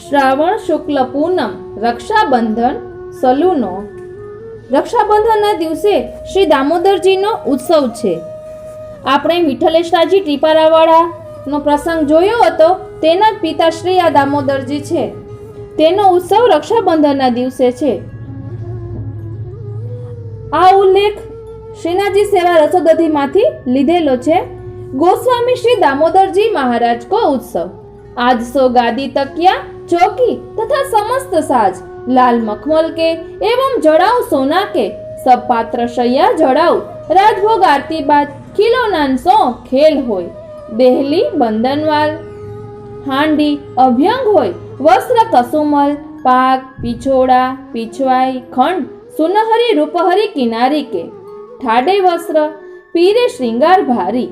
શ્રાવણ શુક્લ પૂનમ રક્ષાબંધન સલૂનો. રક્ષાબંધનના દિવસે શ્રી દામોદરજીનો ઉત્સવ છે. આપણે વિઠ્ઠલેશરાજી ટીપારાવાળાનો પ્રસંગ જોયો હતો. તેના જ પિતાશ્રી આ દામોદરજી છે. તેનો ઉત્સવ રક્ષાબંધનના દિવસે છે. આ ઉલ્લેખ શ્રીનાથજી સેવા રસોદધીમાંથી લીધેલો છે. गोस्वामी श्री दामोदर जी महाराज को उत्सव आज सो गादी तकिया चौकी तथा समस्त साज लाल मखमल के एवं जड़ाऊ सोना के सब पात्र शैया जड़ाऊ राजभोग आरती बाद खिलौना सो खेल होय देहली बंधनवाल हांडी अभ्यंग होय वस्त्र कसुमल पाक पिछोड़ा पिछवाई खंड सुनहरी रूपहरी किनारी के ठाडे वस्त्र पीरे श्रृंगार भारी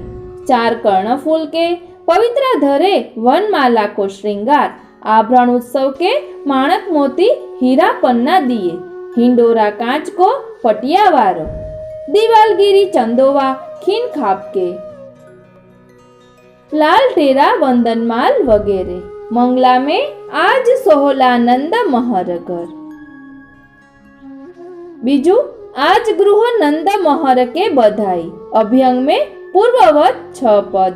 चार कर्णफूल के पवित्र धरे वनमाला को श्रृंगार आभरण उत्सव के माणक मोती हीरा पन्ना दिए हिंडोरा कांच को पटियावारो दीवालगिरी चंदोवा खीन खाप के लाल टेरा वंदनमाल वगैरह मंगला में आज सोहलानंद महरगर बीजू आज गृह नंद महर के बधाई अभ्यंग में पूर्ववत 6 पद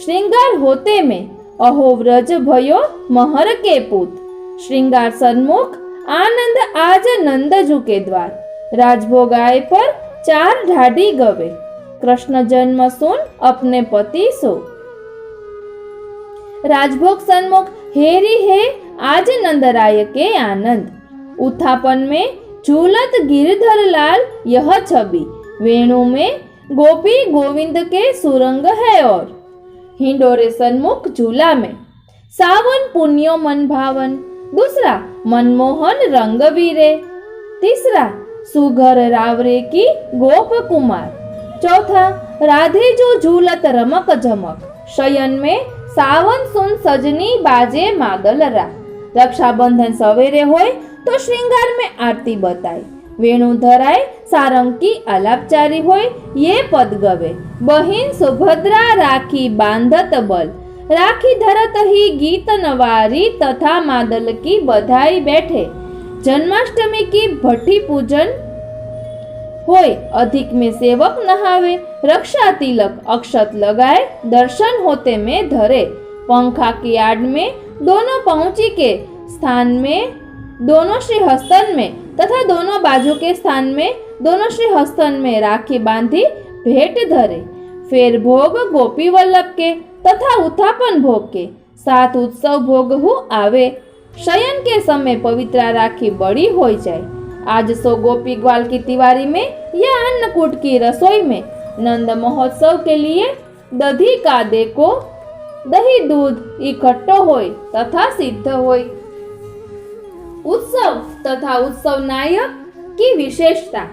श्रृंगार होते में अहो व्रज भयो महर के पुत श्रृंगार सन्मुख आनंद आज नंदजू के द्वार राजभोग आए पर 4 ढाडी गवे कृष्ण जन्म सुन अपने पति सो राजभोग सन्मुख हेरी है आज नंदराय के आनंद उत्थापन में झूलत गिरधर लाल यह छवि वेणु में गोपी गोविंद के सुरंग है और हिंडोरे सन्मुख झूला में सावन पुण्यो मन भावन दूसरा मनमोहन रंग वीरे तीसरा सुघर रावरे की गोप कुमार चौथा राधे जो झूलत रमक झमक शयन में सावन सुन सजनी बाजे मागलरा रक्षाबंधन सवेरे होय तो श्रृंगार में आरती बताई वेणु धराय सारंगी आलापचारी होय ये पद गवे बहिन सुभद्रा राखी बांधत बल राखी धरत ही गीत नवारी तथा मादल की बधाई बैठे जन्माष्टमी की भट्टी पूजन होय अधिक में सेवक नहावे रक्षा तिलक अक्षत लगाए दर्शन होते में धरे पंखा की आड़ में दोनों पहुंची के स्थान में दोनों श्री हस्तन में तथा दोनों बाजू के स्थान में दोनों श्री हस्तन में राखी बांधी भेंट धरे फिर भोग गोपी वल्लभ के तथा उत्थापन भोग के 7 उत्सव भोग हु आवे शयन के समय पवित्रा राखी बड़ी हो जाए आज सो गोपी ग्वाल की तिवारी में या अन्नकूट की रसोई में नंद महोत्सव के लिए दधी का देखो दही दूध इकट्ठो होय तथा सिद्ध होय उत्सव तथा उत्सव नायक की विशेषता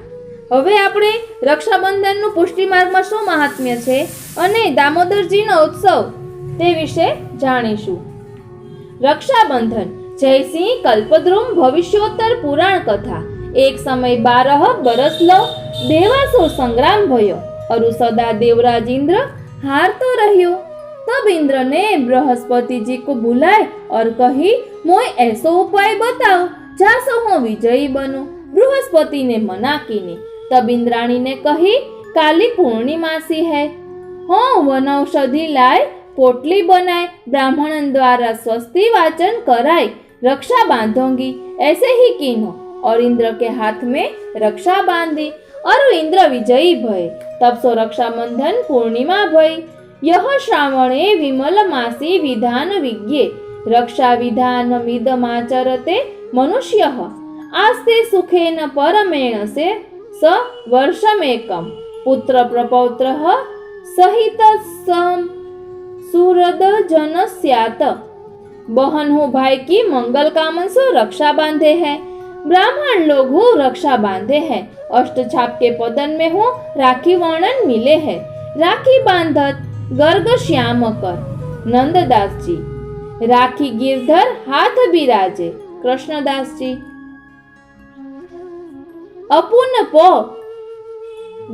હવે આપણે રક્ષાબંધનનું પુષ્ટિ માર્ગમાં શું મહાત્મ્ય છે અને દામોદરજીનો ઉત્સવ તે વિશે જાણીશું. રક્ષાબંધન જયસિંહ કલ્પદ્રુમ ભવિષ્યોત્તર પુરાણ કથા એક સમય 12 बरस लो देवासुर संग्राम भयो अरु सदा देवराज इंद्र हारतो रहियो तब इंद्र ने बृहस्पति जी को बुलाए और कही मोय ऐसो उपाय बताओ जासो हूँ विजयी बनूं. बृहस्पति ने मना की नहीं. तब इंद्राणी ने कही काली पूर्णिमासी है हाँ वनौषधि लाए पोटली बनाए ब्राह्मण द्वारा स्वस्ति वाचन कराए रक्षा बांधोगी ऐसे ही कीनो और इंद्र के हाथ में रक्षा बांधी और इंद्र विजयी भय तब सो रक्षाबंधन पूर्णिमा भई यह श्रावणे विमल मासी विधान विज्ञे रक्षा विधान मिदमाचरते मनुष्यः आस्ते सुखेन परमेण से स वर्षमेकम पुत्र प्रपौत्रः सहित सम सुहृद जन स्यात् बहन हो भाई की मंगल कामन सो रक्षा बांधे है ब्राह्मण लोग हो रक्षा बांधे हैं अष्ट छाप के पदन में हो राखी वर्णन मिले है राखी बांधत गर्ग श्याम कर नंददास जी राखी गिरधर हाथ बिराजे कृष्णदास जी अपुन पो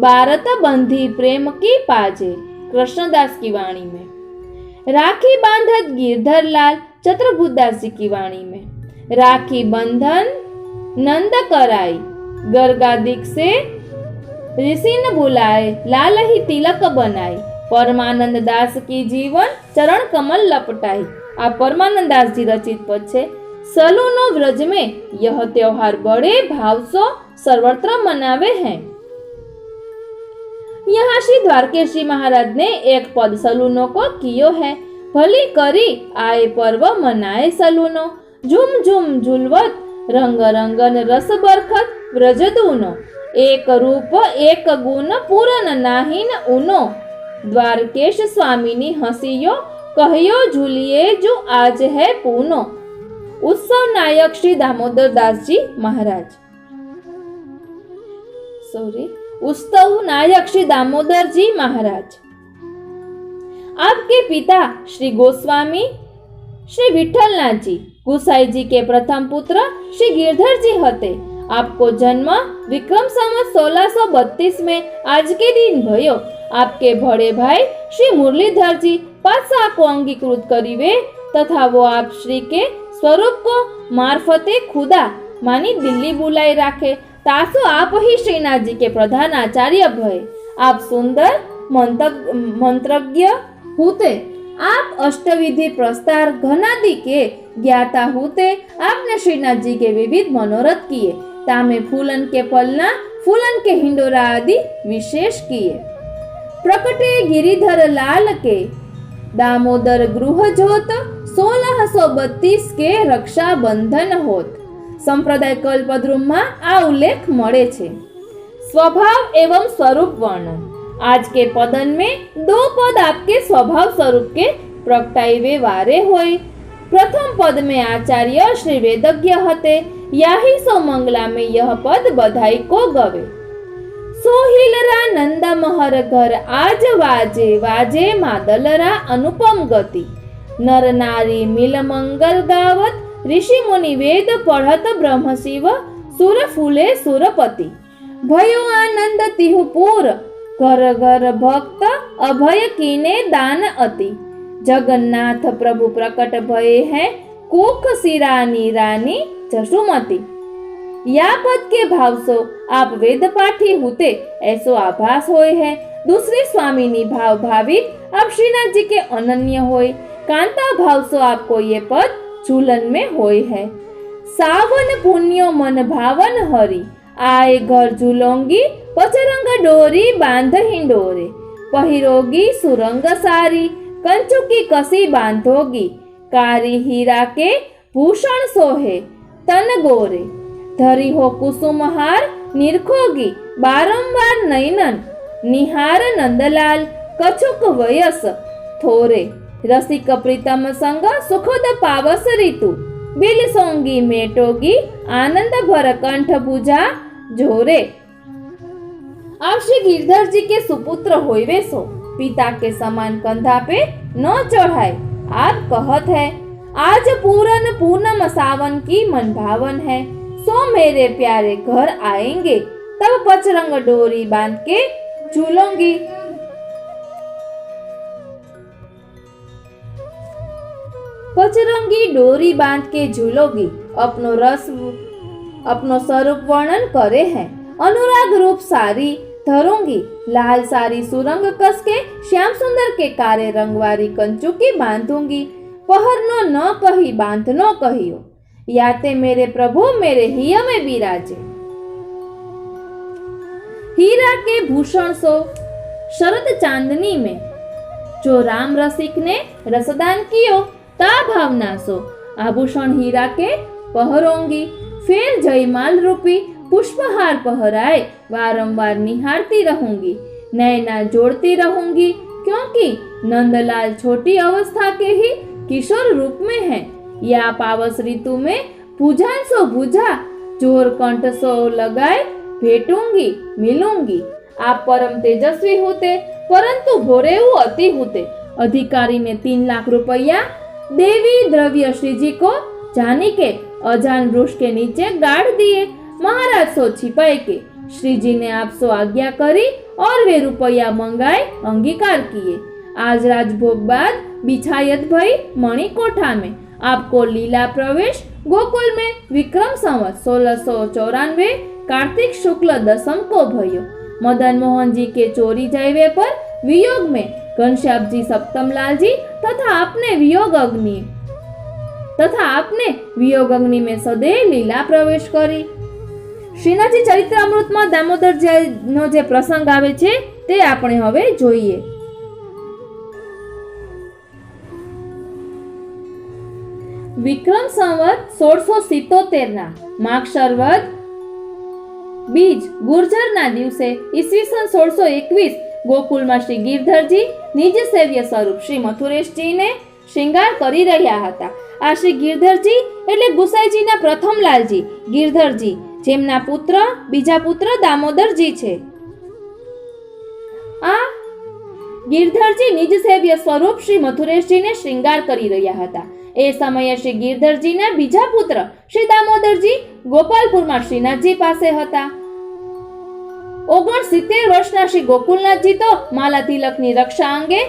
भारत बंधी प्रेम की पाजे कृष्णदास की वाणी में राखी बांधत गिरधर लाल चतुर्भुजदास जी की वाणी में। राखी बंधन नंद कराई, गर्गादिक से ऋषि न बुलाए, लाल ही तिलक बनाई। परमानंद दास की जीवन चरण कमल लपटाई। आ परमानंद दास जी रचित पद छे। सलूनो व्रज में यह त्योहार बड़े भाव से सर्वत्र मनावे हैं। यहाँ श्री द्वारकेश जी महाराज ने एक पद सलूनो को कियो है। भली करी आए पर्व मनाए सलूनो, झुम झुम झुलवत रंग रंगन रस बरखत व्रजदूनो। एक रूप एक गुण पूरन नाहीन ऊनो, द्वारकेश स्वामीनी हंसियो कहियो झूलिए जो आज है पूनो। उत्सव नायक श्री दामोदर दास जी महाराज, उत्सव नायक श्री दामोदर जी महाराज। आपके पिता श्री गोस्वामी श्री विठलनाथ जी गुसाई जी के प्रथम पुत्र श्री गिरधर जी हते। आपको जन्म विक्रम संवत 1632 में आज के दिन भयो। आपके बड़े भाई श्री मुरलीधर जी पातशाह को अंगीकृत करीवे तथा वो आप श्री के स्वरूप को मार्फते खुदा मानी दिल्ली बुलाई राखे। तासो आप ही श्रीनाथ जी के प्रधान आचार्य भय। आप सुंदर मंत्रज्ञ होते, आप अष्टविधि प्रस्तार घनादि के ज्ञाता होते। आपने श्रीनाथ जी के विविध मनोरथ किए। तामे फूलन के पलना फूलन के हिंडोरा आदि विशेष किए। प्रकटे गिरिधर लाल के दामोदर गृह जोत 1632 के रक्षा बंधन होत। संप्रदाय कल्पद्रुम में आ उल्लेख मळे छे। स्वभाव एवं स्वरूप वर्णन। आज के पदन में दो पद आपके स्वभाव स्वरूप के प्रगटाइवे वारे होय। प्रथम पद में आचार्य श्री वेदज्ञ हते। याही सो मंगला में यह पद बधाई को गवे। सोहिलरा नंद महर घर आज वाजे, वाजे मादलरा अनुपम गति। नर नारी मिल मंगल गावत, ऋषि मुनि वेद पढ़त ब्रह्म शिव सुर फूले सुरपति। भयो आनंद तिहुपुर, घर घर भक्त अभय कीने दान अति। जगन्नाथ प्रभु प्रकट भये हैं, कुख सिरानी रानी जसुमती। या पद के भाव सो आप वेद पाठी होते ऐसो आभास होय है। दूसरे स्वामी भाव भावित आप श्रीनाथ जी के अनन्य होय। कांता भाव सो आपको ये पद झूलन में होय है। सावन पुण्यो मन भावन हरि, आए घर झूलोंगी पचरंग डोरी बांध हिंडोरे। पहिरोगी सुरंग सारी, कंचुकी कसी बांधोगी। कारी हीरा के भूषण सोहे तन गोरे। धरी हो कुसुम हार निरखोगी, बारंबार नयनन निहार नंदलाल। कछुक वयस थोरे, रसिक प्रीतम संग सुखद पावस ऋतु। बिल सोंगी मेटोगी, आनंद भर कंठ बुझा झोरे। आप श्री गिरधर जी के सुपुत्र होइवे सो, पिता के समान कंधा पे न चढ़ाए। आप कहत है, आज पूरन पूनम सावन की मन भावन है। सो मेरे प्यारे घर आएंगे, तब पचरंग डोरी बांध के झूलोंगी। पचरंगी डोरी बांध के झूलोगी। अपनो स्वरूप वर्णन करे हैं। अनुराग रूप सारी धरूंगी, लाल सारी सुरंग कस के श्याम सुंदर के कारे रंगवारी कंचुकी बांधूंगी। पहरनो न कही बांधनो कहियो, याते मेरे प्रभु मेरे हिय में बिराजे। हीरा के भूषण सो शरद चांदनी में, जो राम रसिक ने रसदान कियो ता भावना सो। आभूषण हीरा के पहरोंगी, फिर जयमाल रूपी पुष्पहार पहराए वारंवार निहारती रहूंगी। नैना जोड़ती रहूंगी, क्योंकि नंदलाल छोटी अवस्था के ही किशोर रूप में है। या पावस ऋतु में पूजान सो भुजा, जोर कंठ सो लगाए भेटूंगी मिलूंगी। आप परम तेजस्वी होते, परंतु भोरेऊ अति होते। अधिकारी ने 3 लाख रुपया देवी द्रव्य श्री जी को जानी के अजान वृक्ष के नीचे गाड़ दिए। महाराज सो छिपाए के श्री जी ने आप सो आज्ञा करी और वे रुपया मंगाए अंगीकार किए। आज राजभोग बाद बिछायत भई मणिकोठा में आपको लीला प्रवेश गोकुल में विक्रम संवत 1694 कार्तिक शुक्ल दशम को भयो। मदन मोहन जी के चोरी जाइवे पर वियोग में घनश्याम जी सप्तमलाल जी तथा आपने वियोग अग्नि में सदैव लीला प्रवेश करी। श्रीनाथजी चरित्रामृत में दामोदर नो जे प्रसंग आवे छे ते आपणे हवे जोईए। विक्रम संवत 1677 ना मागशर वद बीज गुर्जर ना दिवसे ईस्वीसन 1621 गोकुल में श्री गिरधरजी निज सेव्य स्वरूप श्री मथुरेशजी ने श्रृंगार करी रह्या हता। आ श्री गिरधरजी एटले गुसाईजी ना प्रथम लालजी गिरधरजी जेमना पुत्र बीजा पुत्र दामोदरजी छे। आ गिरधरजी निज सेव्य स्वरूप श्री मथुरेशजी ने श्रृंगार करी रह्या हता। ए समये श्री गिरधरजी ना बीजा पुत्र श्री दामोदरजी गोपालपुर में श्रीनाथजी पासे हता। 69 वर्षना श्री गोकुलनाथजी तो माला तिलकनी रक्षा अंगे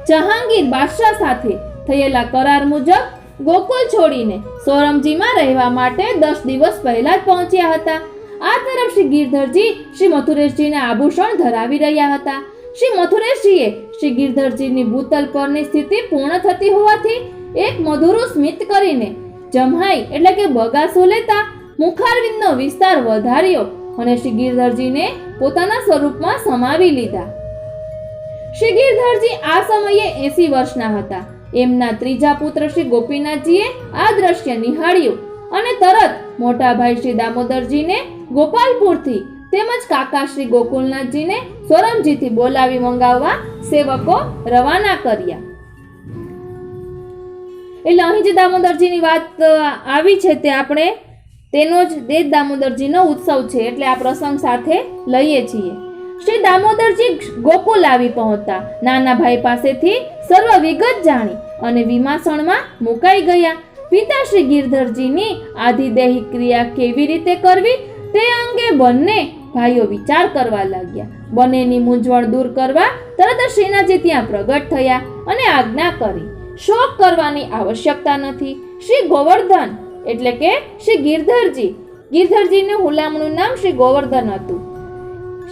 जहांगीर बादशाह साथे थયેલા करार मुजब गोकुल छोड़ीने सोरमजीमां રહેવા માટે 10 દિવસ પહેલા જ પહોંચ્યા હતા। આ તરફ શ્રી ગિરધરજી શ્રી મથુરેશજીના આભૂષણ ધરાવી રહ્યા હતા। શ્રી મથુરેશજીએ શ્રી ગિરધરજીની ભૂતલ પરની સ્થિતિ પૂર્ણ થતી હોવાથી એક મધુરું સ્મિત કરીને જમ્હાઈ એટલે કે બગાસો લેતા મુખારવિંદનો વિસ્તાર વધાર્યો અને શ્રી ગિરધરજીને પોતાના સ્વરૂપમાં સમાવી લીધા। શ્રી ગિરધરજી આ સમયે 80 વર્ષના હતા। એમના ત્રીજા પુત્ર શ્રી ગોપીનાથજીએ આ દ્રશ્ય નિહાળ્યું અને તરત મોટા ભાઈ શ્રી દામોદરજીને ગોપાલપુરથી તેમજ કાકા શ્રી ગોકુલનાથજીને સોરમજીથી બોલાવી મંગાવવા સેવકો રવાના કર્યા। એટલે અહીં જે દામોદરજીની વાત આવી છે તે આપણે તેનો જ દેવ દામોદરજીનો ઉત્સવ છે એટલે આ પ્રસંગ સાથે લઈએ છીએ। શ્રી દામોદરજી ગોકુલ આવી પહોંચતા નાના ભાઈ પાસેથી સર્વ વિગત જાણી અને વિમાસણમાં મુકાઈ ગયા। પિતા શ્રી ગિરધરજીની આધિદેહિક ક્રિયા કેવી રીતે કરવી તે અંગે બંને ભાઈઓ વિચાર કરવા લાગ્યા। બંનેની મૂંઝવણ દૂર કરવા તરત જ શ્રીનાથજી ત્યાં પ્રગટ થયા અને આજ્ઞા કરી, શોક કરવાની આવશ્યકતા નથી। શ્રી ગોવર્ધન એટલે કે શ્રી ગિરધરજીનું હુલામણું નામ શ્રી ગોવર્ધન હતું।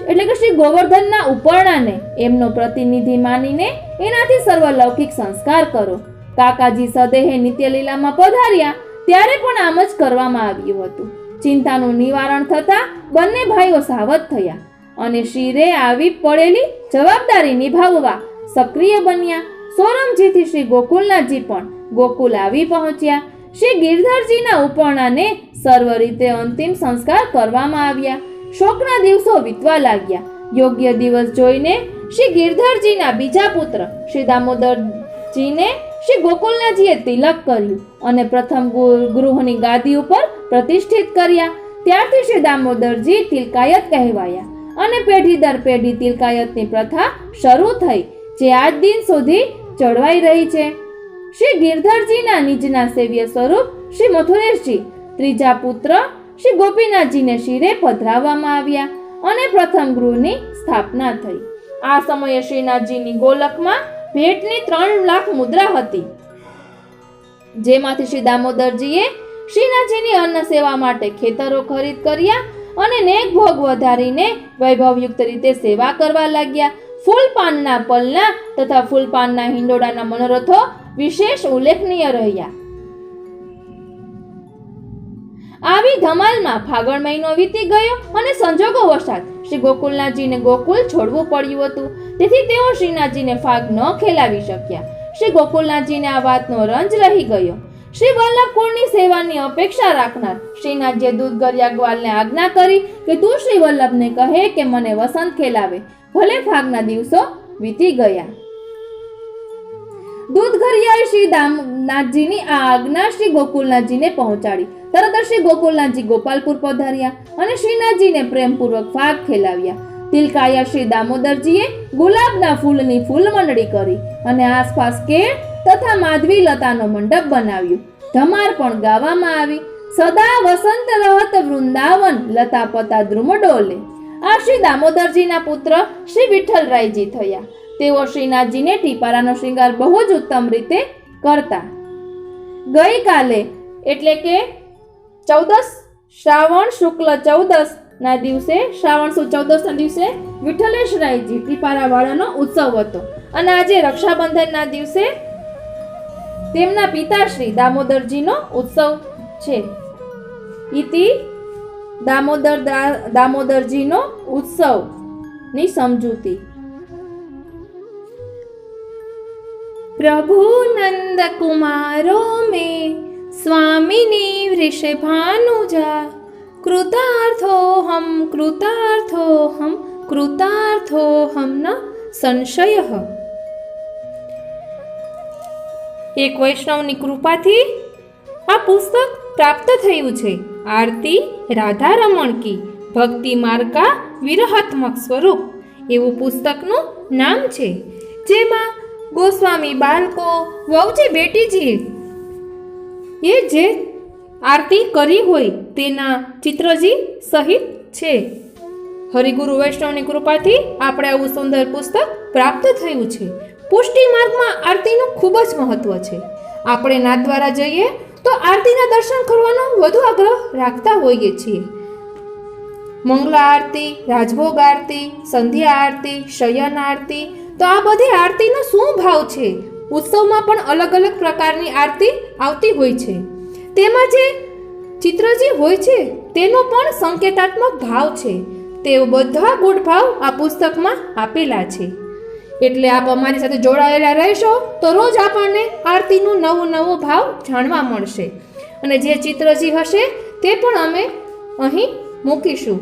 એટલે કે શ્રી ગોવર્ધનના ઉપરણાને એમનો પ્રતિનિધિ માનીને એનાથી સર્વલૌકિક સંસ્કાર કરો। કાકાજી સદેહે નિત્યલીલામાં પધાર્યા ત્યારે પણ આમ જ કરવામાં આવ્યું હતું। ચિંતાનું નિવારણ થતા બંને ભાઈઓ સાવધ થયા અને શિરે આવી પડેલી જવાબદારી નિભાવવા સક્રિય બન્યા। સોરમજીથી શ્રી ગોકુલનાથજી પણ ગોકુલ આવી પહોંચ્યા। શ્રી ગિરધરજીના ઉપરણાને સર્વ રીતે અંતિમ સંસ્કાર કરવામાં આવ્યા। શોકના દિવસો વીતવા લાગ્યા। યોગ્ય દિવસ જોઈને શ્રી ગિરધરજીના બીજા પુત્ર શ્રી દામોદરજીને શ્રી ગોકુલનાથજીએ તિલક કર્યું અને પ્રથમ ગૃહની ગાદી ઉપર પ્રતિષ્ઠિત કર્યા। ત્યારથી શ્રી દામોદરજી તિલકાયત કહેવાયા અને પેઢી દર પેઢી તિલકાયતની પ્રથા શરૂ થઈ જે આજ દિન સુધી જળવાઈ રહી છે। શ્રી ગિરધરજીના નિજના સેવ્ય સ્વરૂપ શ્રી મથુરેશજી ત્રીજા પુત્ર શ્રી ગોપીનાથજીને શિરે પધરાવવામાં આવ્યા અને પ્રથમ ગૃહની સ્થાપના થઈ। આ સમયે શ્રીનાથજીની ગોલકમાં ભેટની 3 લાખ મુદ્રા હતી જેમાંથી શ્રી દામોદરજીએ શ્રીનાથજીની અન્ન સેવા માટે ખેતરો ખરીદ કર્યા અને નેક ભોગ વધારીને વૈભવયુક્ત રીતે સેવા કરવા લાગ્યા। ફૂલપાનના પલના તથા ફૂલપાનના હિંડોળાના મનોરથો વિશેષ ઉલ્લેખનીય રહ્યા। આવી ધમાલમાં ફાગણ મહિનો વીતી ગયો અને સંજોગો વશાત શ્રી ગોકુલનાથજીને ગોકુલ છોડવું પડ્યું હતું। તેથી તેઓ શ્રીનાથજીને ફાગ ન ખેલાવી શક્યા। શ્રી ગોકુલનાથજીને આ વાતનો રંજ રહી ગયો। શ્રી વલ્લભકુળની સેવાની અપેક્ષા રાખનાર શ્રીનાથજીએ દૂધગરિયા ગ્વાલને આજ્ઞા કરી કે તું શ્રી વલ્લભને કહે કે મને વસંત ખેલાવે, ભલે ફાગના દિવસો વીતી ગયા। દૂધગરિયાએ શ્રી દામનાથજીની આ આજ્ઞા શ્રી ગોકુલનાથજીને પહોંચાડી। તરત શ્રી ગોકુલનાથજી ગોપાલપુર પધાર્યા અને શ્રીનાથજીને પ્રેમપૂર્વક ફાગ ખેલાવ્યા। તિલકાયા શ્રી દામોદરજીએ ગુલાબના ફૂલની ફૂલ મંડળી કરી અને આસપાસ કેળ તથા માધવી લતાનો મંડપ બનાવ્યો। ધમાર પણ ગાવામાં આવી, સદા વસંત રહત વૃંદાવન લતા પતા દ્રુમ ડોલે। આ શ્રી દામોદરજીના પુત્ર શ્રી વિઠ્ઠલરાયજી થયા। તેઓ શ્રીનાથજીને ટીપારાનો શ્રૃંગાર બહુ જ ઉત્તમ રીતે કરતા। ગઈકાલે એટલે કે 14 શ્રાવણ શુક્લ 14 ના દિવસે, શ્રાવણ સુદ 14 ના દિવસે વિઠ્ઠલેશરાયજી ત્રિપારાવાળાનો ઉત્સવ હતો અને આજે રક્ષાબંધનના દિવસે તેમના પિતાશ્રી દામોદરજીનો ઉત્સવ છે. ઇતિ દામોદરજીનો ઉત્સવની સમજૂતી. પ્રભુ નંદ કુમારો મેં સ્વામિની વૃષભાનુજા કૃતાર્થોહમ કૃતાર્થોહમ કૃતાર્થોહમ ન સંશયઃ. એક વૈષ્ણવની કૃપાથી આ પુસ્તક પ્રાપ્ત થયું છે. આરતી રાધારમણ કી ભક્તિ માર્ગા વિરહાત્મક સ્વરૂપ એવું પુસ્તકનું નામ છે, જેમાં ગોસ્વામી બાળકો વહુજી બેટીજી એ જે આરતી કરી હોય તેના ચિત્રજી સહિત છે. હરિગુરુ વૈષ્ણવની કૃપાથી આપણે આવું સુંદર પુસ્તક પ્રાપ્ત થયું છે. પુષ્ટિ માર્ગમાં આરતીનું ખૂબ જ મહત્વ છે. આપણે નાથદ્વારા જઈએ તો આરતીના દર્શન કરવાનો વધુ આગ્રહ રાખતા હોઈએ છીએ. મંગલા આરતી, રાજભોગ આરતી, સંધ્યા આરતી, શયન આરતી, તો આ બધી આરતીનો શું ભાવ છે? ઉત્સવમાં પણ અલગ અલગ પ્રકારની આરતી આવતી હોય છે. તેમાં જે ચિત્રજી હોય છે તેનો પણ સંકેતાત્મક ભાવ છે. તે બધા ગુણ ભાવ આ પુસ્તકમાં આપેલા છે. એટલે આપ અમારી સાથે જોડાયેલા રહેશો તો રોજ આપણને આરતીનું નવો ભાવ જાણવા મળશે અને જે ચિત્રજી હશે તે પણ અમે અહીં મૂકીશું.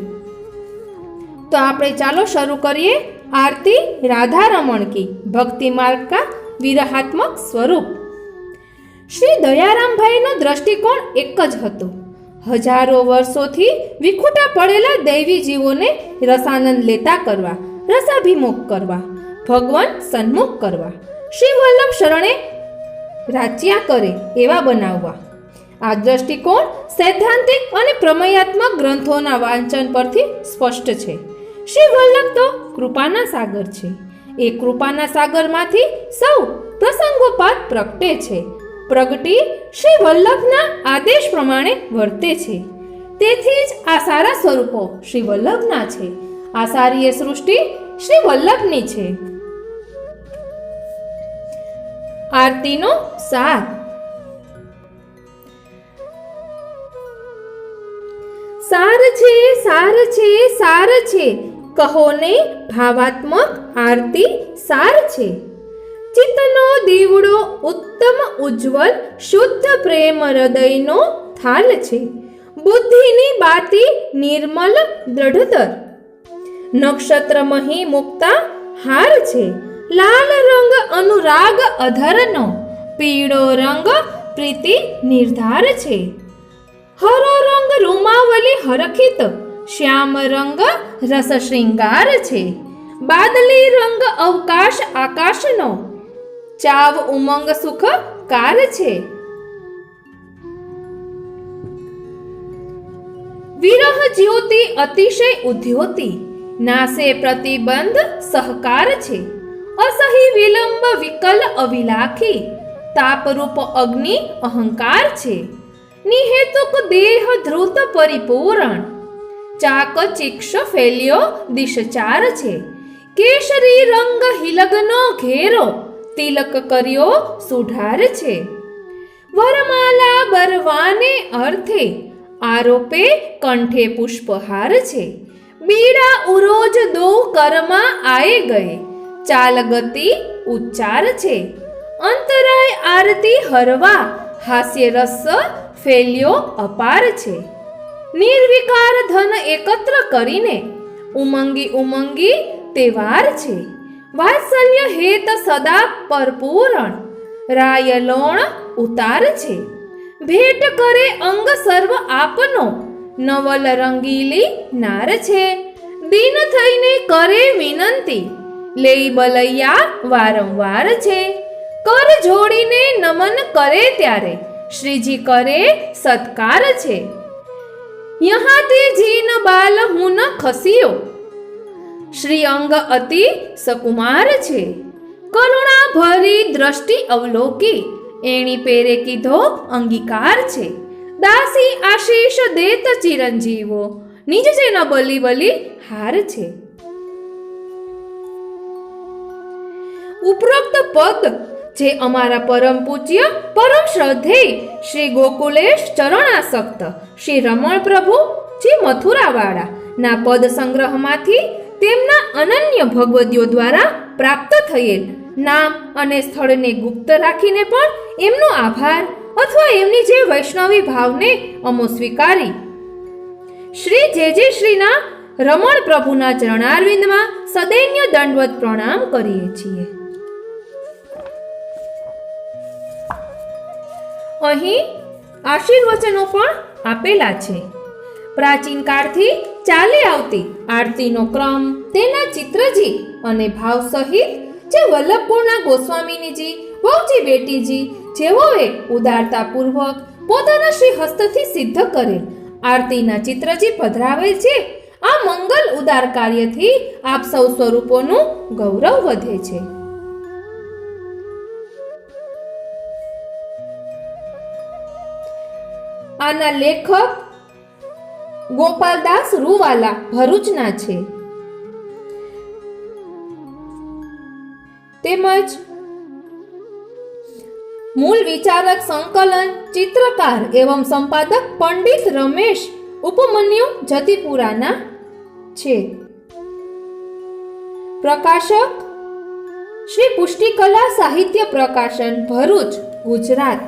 તો આપણે ચાલો શરૂ કરીએ આરતી રાધારમણ કી ભક્તિ માર્ગ કા વિરહાત્મક સ્વરૂપ. શ્રી દયારામભાઈનો દ્રષ્ટિકોણ એક જ હતો. હજારો વર્ષોથી વિખૂટા પડેલા દૈવી જીવોને રસાનંદ લેતા કરવા, રસાભિમુખ કરવા, ભગવાન સન્મુખ કરવા, શ્રી વલ્લભ શરણે રાચ્યા કરે એવા બનાવવા. આ દ્રષ્ટિકોણ સૈદ્ધાંતિક અને પ્રમેયાત્મક ગ્રંથોના વાંચન પરથી સ્પષ્ટ છે. શ્રી વલ્લભ તો કૃપાના સાગર છે. એ કૃપાના સાગરમાંથી સૌ પ્રસંગોપાત પ્રગટે છે. પ્રગટી શ્રી વલ્લભના આદેશ પ્રમાણે વર્તે છે. તેથી જ આ સારા સ્વરૂપો શ્રી વલ્લભના છે. આ સારી એ સૃષ્ટિ શ્રી વલ્લભની છે. આરતીનો સાર. સાર છે, સાર છે, સાર છે, કહો ને ભાવાત્મક આરતી સાર છે. ચિત્તનો દીવડો ઉત્તમ ઉજ્જવલ શુદ્ધ પ્રેમ હૃદયનો થાલ છે. બુદ્ધિની બાતી નિર્મલ દ્રઢતર નક્ષત્રમહી મુક્તા હાર છે. લાલ રંગ અનુરાગ અધરનો, પીળો રંગ પ્રીતિ નિર્ધાર છે. હરો રંગ રૂમાવલી હરખિત, શ્યામ રંગ રસ શૃંગાર છે. બાદલી રંગ અવકાશ આકાશનો, ચાવ ઉમંગ સુખ કાર છે. વિરહ જ્યોતિ અતિશય ઉદ્યોતિ, નાસે પ્રતિબંધ સહકાર છે. અસહી વિલંબ વિકલ અવિલાખી, તાપરૂપ અગ્નિ અહંકાર છે. નિહેતુક દેહ ધ્રુત પરિપૂરણ, ચાક ચિક્ષ ફેલ્યો દિશચાર છે. કેસરી રંગ હિલગનો ઘેરો, તિલક કર્યો સુઢાર છે. વરમાલા બરવાને અર્થે, આરોપે કંઠે પુષ્પહાર છે. બીડા ઉરોજ દો કરમાં આએ ગયે, ચાલ ગતિ ઉચ્ચાર છે. અંતરાય આરતી હરવા, હાસ્ય રસ ફેલ્યો અપાર છે. નિર્વિકાર ધન એકત્ર કરીને, ઉમંગી ઉમંગી તહેવાર છે. વાત્સલ્ય હેત સદા પરપૂરણ, રાય લોણ ઉતાર છે. ભેટ કરે અંગ સર્વ આપનો, નવલ રંગીલી નાર છે. દીન થઈને કરે વિનંતી, લઈ બલૈયા વારંવાર છે. કર જોડીને નમન કરે ત્યારે, શ્રીજી કરે સત્કાર છે. યહાથી જીન બાલ હું ન ખસ્યો, શ્રી અંગ અતિ સકુમાર છે. કરુણા ભરી દ્રષ્ટિ અવલોકી, એણી પેરે કીધો અંગીકાર છે, દાસી આશીષ દેત ચિરંજીવો, નિજ જેન બલી બલી હાર છે. ઉપરોક્ત પદ જે અમારા પરમ પૂજ્ય પરમ શ્રદ્ધેય શ્રી ગોકુલેશ ચરણાસક્ત શ્રી રમણ પ્રભુ જી મથુરાવાળા ના પદ સંગ્રહમાંથી તેમના અનન્ય ભગવદીઓ દ્વારા પ્રાપ્ત થયેલ નામ અને સ્થળને ગુપ્ત રાખીને પણ એમનો આભાર અથવા એમની જે વૈષ્ણવી ભાવને અમો સ્વીકારી શ્રી જે શ્રીના રમણ પ્રભુના ચરણારવિંદમાં સદૈન્ય દંડવત પ્રણામ કરીએ છીએ. અહીં આશીર્વચનો પણ આપેલા છે. પ્રાચીન કાળથી ચાલી આવતી આરતીનો ક્રમ, તેના ચિત્રજી અને ભાવ સહિત જે વલ્લભપુરના ગોસ્વામીનીજી વહુજી બેટીજી જેઓએ ઉદારતાપૂર્વક પોતાના શ્રી હસ્તથી સિદ્ધ કરેલ આરતીના ચિત્રજી પધરાવેલ છે. આ મંગલ ઉદાર કાર્યથી આપ સૌ સ્વરૂપોનું ગૌરવ વધે છે. આના લેખક ગોપાલદાસ રૂવાલા ભરૂચના છે. તેમજ મૂળ વિચારક, સંકલન, ચિત્રકાર એવં સંપાદક પંડિત રમેશ ઉપમન્યુ જતીપુરાના છે. પ્રકાશક શ્રી પુષ્ટિકલા સાહિત્ય પ્રકાશન, ભરૂચ, ગુજરાત.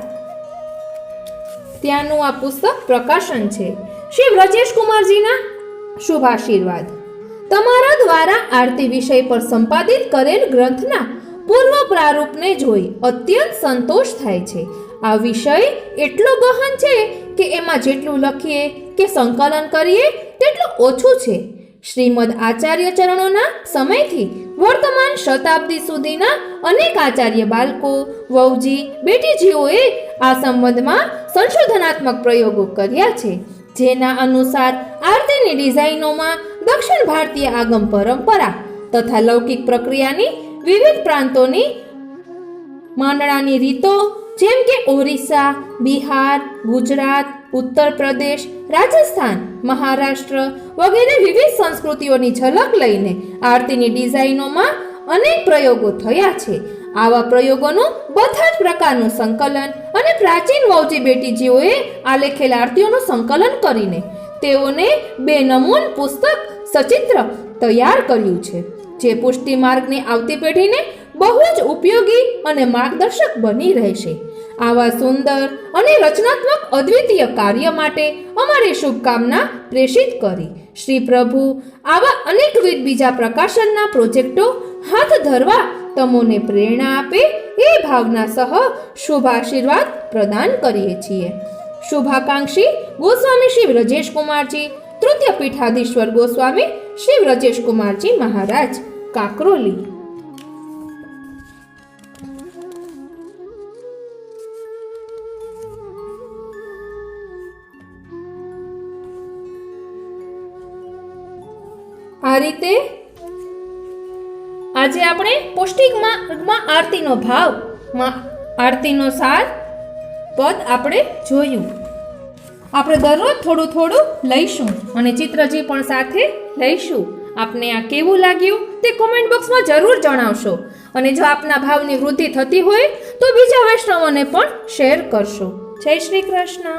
ત્યાંનું આ પુસ્તક પ્રકાશન છે. શ્રી વ્રજેશ કુમારજીના શુભાશીર્વાદ. તમારા દ્વારા આરતી વિષય પર સંપાદિત કરેલ ગ્રંથના પૂર્વ પ્રારૂપને જોઈ અત્યંત સંતોષ થાય છે. આ વિષય એટલો ગહન છે કે એમાં જેટલું લખીએ કે સંકલન કરીએ તેટલું ઓછું છે. શ્રીમદ આચાર્ય ચરણોના સમયથી વર્તમાન શતાબ્દી સુધીના અનેક આચાર્ય બાળકો, વહુજી, બેટીજીઓએ આ સંબંધમાં સંશોધનાત્મક પ્રયોગો કર્યા છે, જેના અનુસાર આરતીની ડિઝાઇનોમાં દક્ષિણ ભારતીય આગમ પરંપરા તથા લૌકિક પ્રક્રિયાની વિવિધ પ્રાંતોની માંડણાની રીતો જેમ કે ઓરિસ્સા, બિહાર, ગુજરાત, ઉત્તર પ્રદેશ, રાજસ્થાન, મહારાષ્ટ્ર વગેરે વિવિધ સંસ્કૃતિઓની ઝલક લઈને આરતીની ડિઝાઇનોમાં અનેક પ્રયોગો થયા છે. આવા પ્રયોગોનું બધા જ પ્રકારનું સંકલન અને પ્રાચીન વહુજી બેટીજીઓએ આલેખેલ આરતીઓનું સંકલન કરીને તેઓને 2 નમૂન પુસ્તક સચિત્ર તૈયાર કર્યું છે, જે પુષ્ટિ માર્ગની આવતી પેઢીને બહુ જ ઉપયોગી અને માર્ગદર્શક બની રહેશે. આવા સુંદર અને રચનાત્મક અદ્વિતીય કાર્ય માટે અમારી શુભકામના પ્રેષિત કરી. શ્રી પ્રભુ આવા અનેકવિધ બીજા પ્રકાશનના પ્રોજેક્ટો હાથ ધરવા તમોને પ્રેરણા આપે એ ભાવના સહ શુભાશીર્વાદ પ્રદાન કરીએ છીએ. શુભાકાંક્ષી ગોસ્વામી શ્રી વ્રજેશ કુમારજી, તૃતીય પીઠાધીશ્વર ગોસ્વામી શ્રી વ્રજેશ કુમારજી મહારાજ, કાકરોલી. આ રીતે આજે આપણે પૌષ્ટિક માર્ગમાં આરતીનો ભાવ, આરતીનો સાર પદ આપણે જોયું. આપણે દરરોજ થોડું થોડું લઈશું અને ચિત્રજી પણ સાથે લઈશું. આપને આ કેવું લાગ્યું તે કોમેન્ટ બોક્સમાં જરૂર જણાવશો અને જો આપના ભાવની વૃદ્ધિ થતી હોય તો બીજા વૈષ્ણવોને પણ શેર કરશો. જય શ્રી કૃષ્ણ.